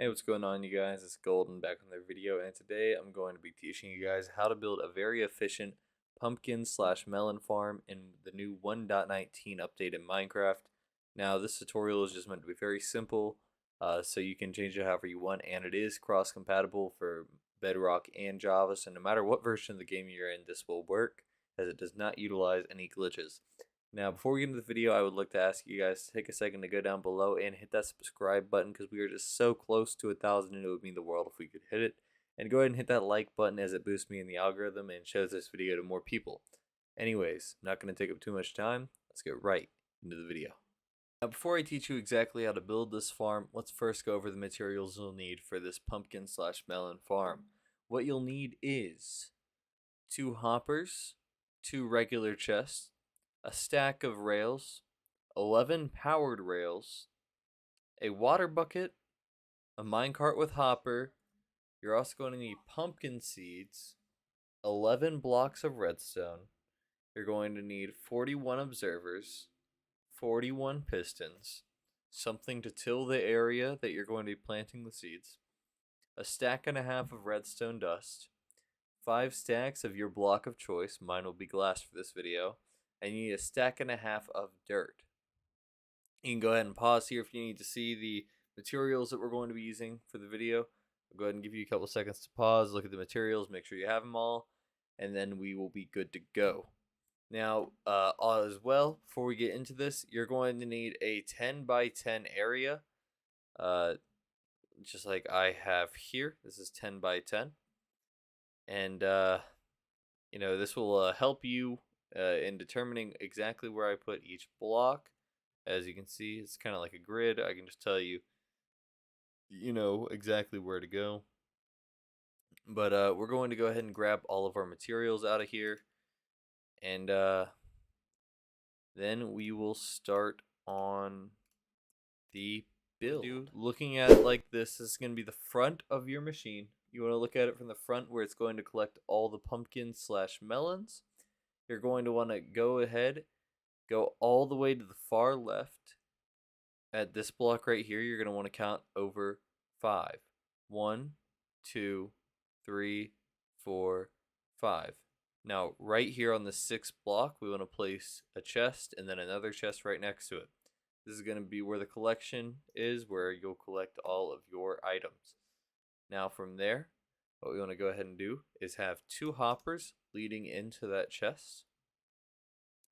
Hey, what's going on, you guys? It's Golden back on their video, and today I'm going to be teaching you guys how to build a very efficient pumpkin slash melon farm in the new 1.19 update in Minecraft. Now, this tutorial is just meant to be very simple, so you can change it however you want, and it is cross-compatible for Bedrock and Java, so no matter what version of the game you're in, this will work, as it does not utilize any glitches. Now, before we get into the video, I would like to ask you guys to take a second to go down below and hit that subscribe button because we are just so close to 1,000 and it would mean the world if we could hit it. And go ahead and hit that like button as it boosts me in the algorithm and shows this video to more people. Anyways, I'm not going to take up too much time. Let's get right into the video. Now, before I teach you exactly how to build this farm, let's first go over the materials you'll need for this pumpkin slash melon farm. What you'll need is 2 hoppers, 2 regular chests, a stack of rails, 11 powered rails, a water bucket, a minecart with hopper. You're also going to need pumpkin seeds, 11 blocks of redstone. You're going to need 41 observers, 41 pistons, something to till the area that you're going to be planting the seeds, a stack and a half of redstone dust, 5 stacks of your block of choice. Mine will be glass for this video. And you need a stack and a half of dirt. You can go ahead and pause here if you need to see the materials that we're going to be using for the video. I'll go ahead and give you a couple seconds to pause, look at the materials, make sure you have them all, and then we will be good to go. Now, as well, before we get into this, you're going to need a 10 by 10 area, just like I have here. This is 10 by 10. And, this will help you in determining exactly where I put each block. As you can see, it's kind of like a grid. I can just tell you, exactly where to go. But we're going to go ahead and grab all of our materials out of here. And then we will start on the build. Looking at it like this is going to be the front of your machine. You want to look at it from the front where it's going to collect all the pumpkins slash melons. You're going to want to go ahead, go all the way to the far left. At this block right here, you're going to want to count over 5. 1, 2, 3, 4, 5. Now, right here on the 6th block, we want to place a chest and then another chest right next to it. This is going to be where the collection is, where you'll collect all of your items. Now, from there, what we want to go ahead and do is have 2 hoppers leading into that chest.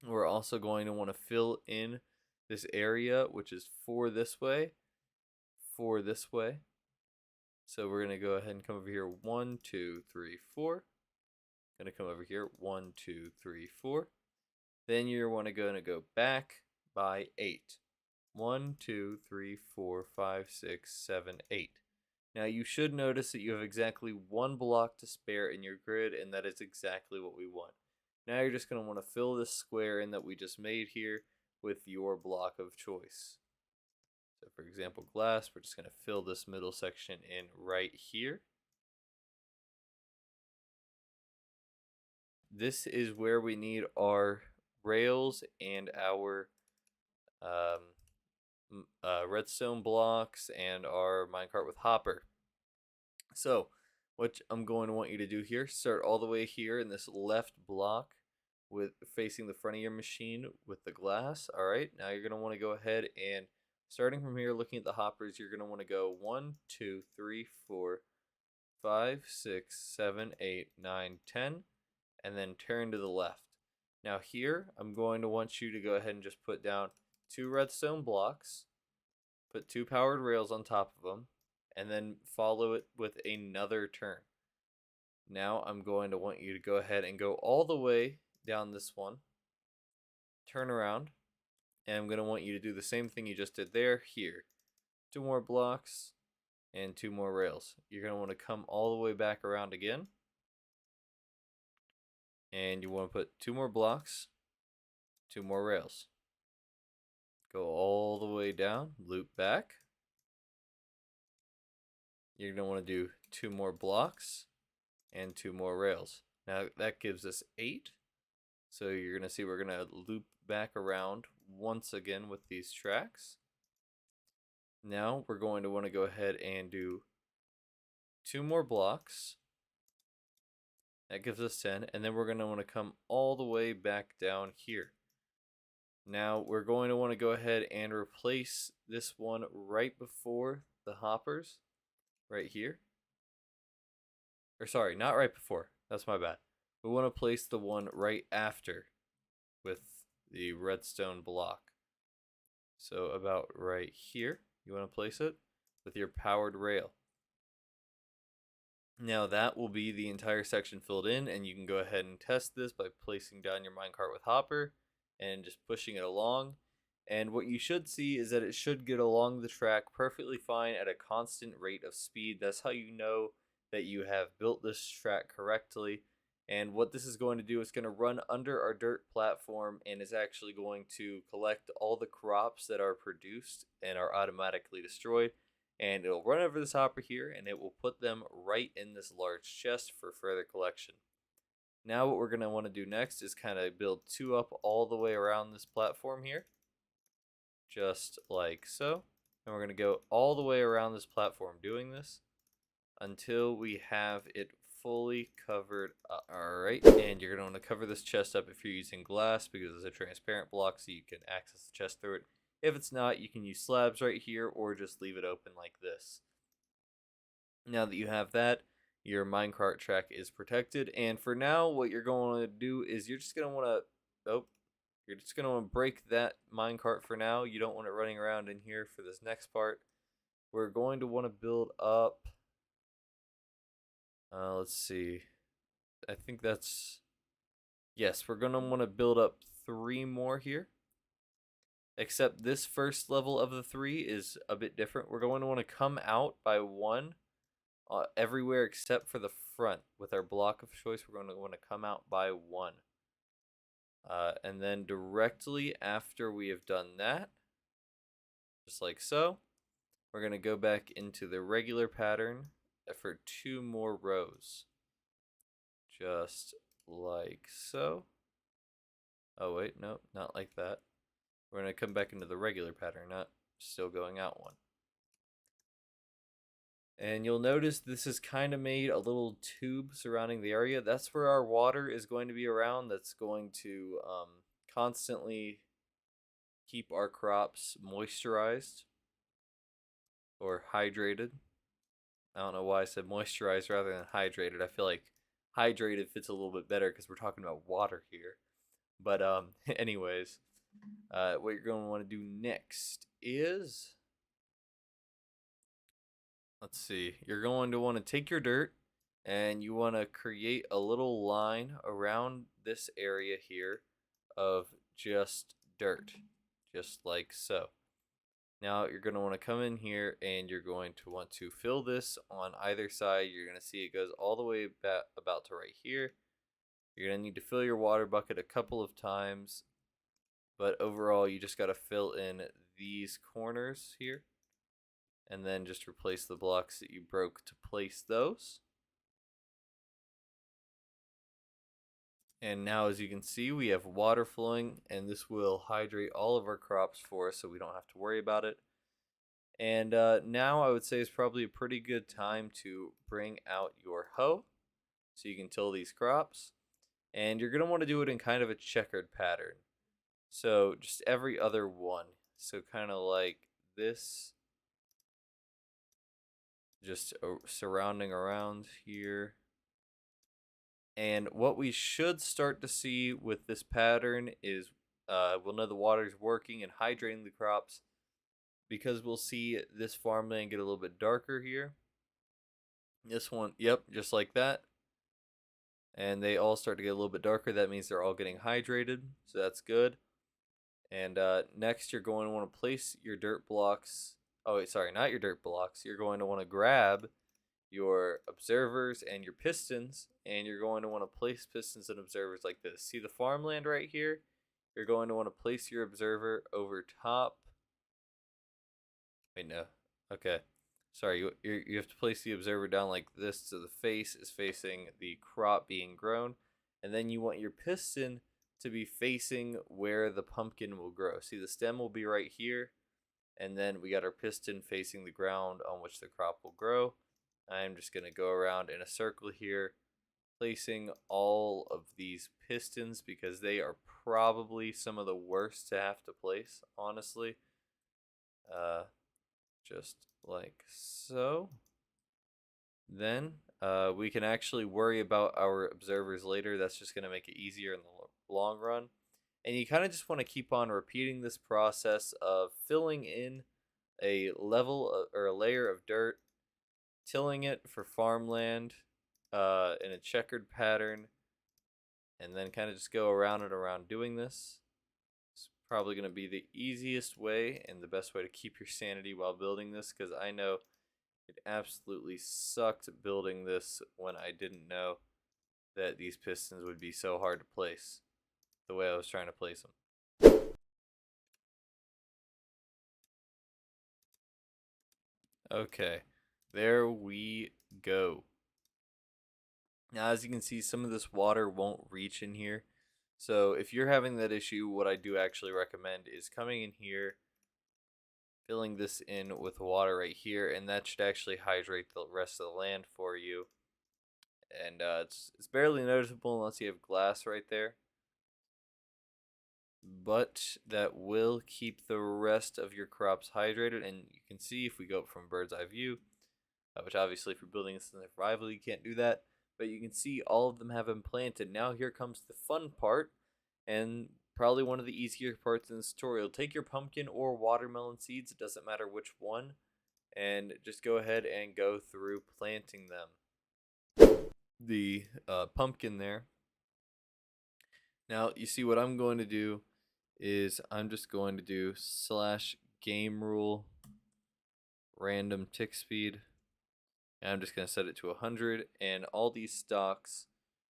We're also going to want to fill in this area, which is 4 this way, 4 this way. So we're going to go ahead and come over here, 1, 2, 3, 4. Going to come over here, 1, 2, 3, 4. Then you're going to go back by 8. 1, 2, 3, 4, 5, 6, 7, 8. Now you should notice that you have exactly 1 block to spare in your grid, and that is exactly what we want. Now you're just going to want to fill this square in that we just made here with your block of choice. So for example, glass, we're just going to fill this middle section in right here. This is where we need our rails and our redstone blocks and our minecart with hopper. So what I'm going to want you to do here, start all the way here in this left block with facing the front of your machine with the glass. All right, now you're going to want to go ahead and starting from here, looking at the hoppers, you're going to want to go 1, 2, 3, 4, 5, 6, 7, 8, 9, 10, and then turn to the left. Now here, I'm going to want you to go ahead and just put down 2 redstone blocks, put 2 powered rails on top of them, and then follow it with another turn. Now I'm going to want you to go ahead and go all the way down this one, turn around, and I'm going to want you to do the same thing you just did there, here. 2 more blocks and 2 more rails. You're going to want to come all the way back around again, and you want to put 2 more blocks, 2 more rails. Go all the way down, loop back. You're going to want to do 2 more blocks and 2 more rails. Now that gives us 8. So you're going to see we're going to loop back around once again with these tracks. Now we're going to want to go ahead and do 2 more blocks. That gives us 10, and then we're going to want to come all the way back down here. Now we're going to want to go ahead and replace this one right before the hoppers, right here. Or sorry, not right before, that's my bad. We want to place the one right after with the redstone block. So about right here, you want to place it with your powered rail. Now that will be the entire section filled in, and you can go ahead and test this by placing down your minecart with hopper and just pushing it along. And what you should see is that it should get along the track perfectly fine at a constant rate of speed. That's how you know that you have built this track correctly. And what this is going to do is going to run under our dirt platform and is actually going to collect all the crops that are produced and are automatically destroyed. And it'll run over this hopper here and it will put them right in this large chest for further collection. Now what we're going to want to do next is kind of build 2 up all the way around this platform here. Just like so. And we're going to go all the way around this platform doing this until we have it fully covered up. Alright, and you're going to want to cover this chest up if you're using glass because it's a transparent block so you can access the chest through it. If it's not, you can use slabs right here or just leave it open like this. Now that you have that, your minecart track is protected. And for now, what you're going to do is you're just going to want to break that minecart for now. You don't want it running around in here for this next part. We're going to want to build up, let's see, I think that's, yes, we're going to want to build up 3 more here. Except this first level of the 3 is a bit different. We're going to want to come out by 1 everywhere except for the front. With our block of choice, we're going to want to come out by 1. And then directly after we have done that, just like so, we're going to go back into the regular pattern for 2 more rows. Just like so. Oh wait, no, not like that. We're going to come back into the regular pattern, not still going out 1. And you'll notice this is kind of made a little tube surrounding the area. That's where our water is going to be around. That's going to constantly keep our crops moisturized or hydrated. I don't know why I said moisturized rather than hydrated. I feel like hydrated fits a little bit better because we're talking about water here. But anyways, what you're going to want to do next is, let's see, you're going to want to take your dirt and you want to create a little line around this area here of just dirt, just like so. Now you're going to want to come in here and you're going to want to fill this on either side. You're going to see it goes all the way about to right here. You're going to need to fill your water bucket a couple of times, but overall you just got to fill in these corners here and then just replace the blocks that you broke to place those. And now as you can see, we have water flowing and this will hydrate all of our crops for us so we don't have to worry about it. And now I would say is probably a pretty good time to bring out your hoe so you can till these crops. And you're going to want to do it in kind of a checkered pattern. So just every other one. So kind of like this. Just surrounding around here. And what we should start to see with this pattern is we'll know the water is working and hydrating the crops because we'll see this farmland get a little bit darker here. This one, yep, just like that. And they all start to get a little bit darker. That means they're all getting hydrated, so that's good. And next you're going to want to place your dirt blocks. Oh, wait, sorry, not your dirt blocks. You're going to want to grab your observers and your pistons, and you're going to want to place pistons and observers like this. See the farmland right here? You're going to want to place your observer over top. Wait, no. Okay. Sorry, you have to place the observer down like this so the face is facing the crop being grown. And then you want your piston to be facing where the pumpkin will grow. See, the stem will be right here. And then we got our piston facing the ground on which the crop will grow. I'm just going to go around in a circle here, placing all of these pistons because they are probably some of the worst to have to place, honestly. Just like so. Then we can actually worry about our observers later. That's just going to make it easier in the long run. And you kind of just want to keep on repeating this process of filling in a level or a layer of dirt, tilling it for farmland in a checkered pattern, and then kind of just go around and around doing this. It's probably going to be the easiest way and the best way to keep your sanity while building this, because I know it absolutely sucked building this when I didn't know that these pistons would be so hard to place the way I was trying to place them. Okay, there we go. Now, as you can see, some of this water won't reach in here. So if you're having that issue, what I do actually recommend is coming in here, filling this in with water right here, and that should actually hydrate the rest of the land for you. And it's barely noticeable unless you have glass right there. But that will keep the rest of your crops hydrated. And you can see if we go from bird's eye view, which obviously if you're building this in survival, you can't do that. But you can see all of them have been planted. Now here comes the fun part, and probably one of the easier parts in this tutorial. Take your pumpkin or watermelon seeds, it doesn't matter which one, and just go ahead and go through planting them. The pumpkin there. Now you see what I'm going to do is I'm just going to do /game rule random tick speed. And I'm just going to set it to 100, and all these stalks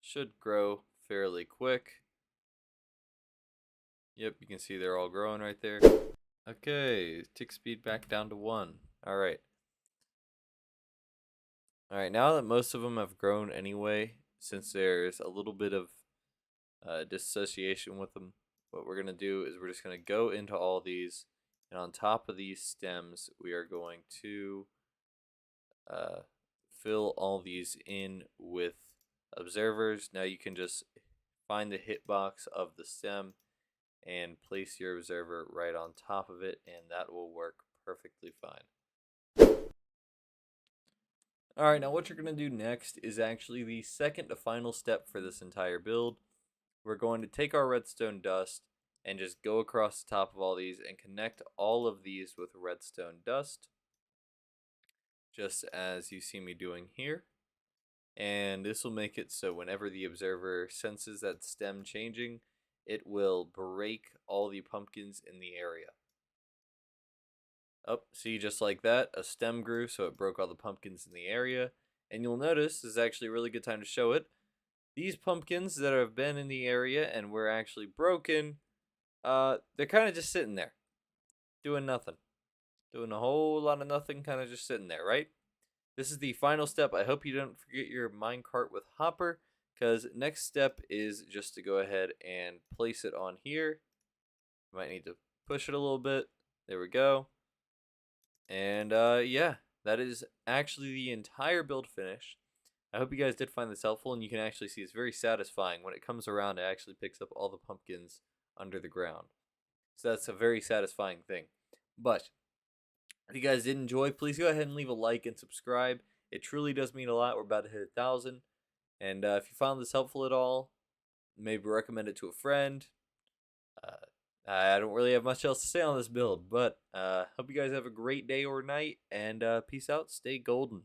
should grow fairly quick. Yep, you can see they're all growing right there. Okay, tick speed back down to 1. Alright. Alright, now that most of them have grown anyway, since there's a little bit of dissociation with them, what we're going to do is we're just going to go into all these, and on top of these stems, we are going to fill all these in with observers. Now you can just find the hitbox of the stem and place your observer right on top of it, and that will work perfectly fine. Alright, now what you're going to do next is actually the second to final step for this entire build. We're going to take our redstone dust and just go across the top of all these and connect all of these with redstone dust, just as you see me doing here. And this will make it so whenever the observer senses that stem changing, it will break all the pumpkins in the area. Oh, see, just like that, a stem grew, so it broke all the pumpkins in the area. And you'll notice, this is actually a really good time to show it, these pumpkins that have been in the area and were actually broken, they're kind of just sitting there, doing nothing. Doing a whole lot of nothing, kind of just sitting there, right? This is the final step. I hope you don't forget your minecart with hopper, because next step is just to go ahead and place it on here. You might need to push it a little bit. There we go. And yeah, that is actually the entire build finished. I hope you guys did find this helpful, and you can actually see it's very satisfying. When it comes around, it actually picks up all the pumpkins under the ground. So that's a very satisfying thing. But if you guys did enjoy, please go ahead and leave a like and subscribe. It truly does mean a lot. We're about to hit 1,000. And if you found this helpful at all, maybe recommend it to a friend. I don't really have much else to say on this build, but hope you guys have a great day or night, and peace out. Stay golden.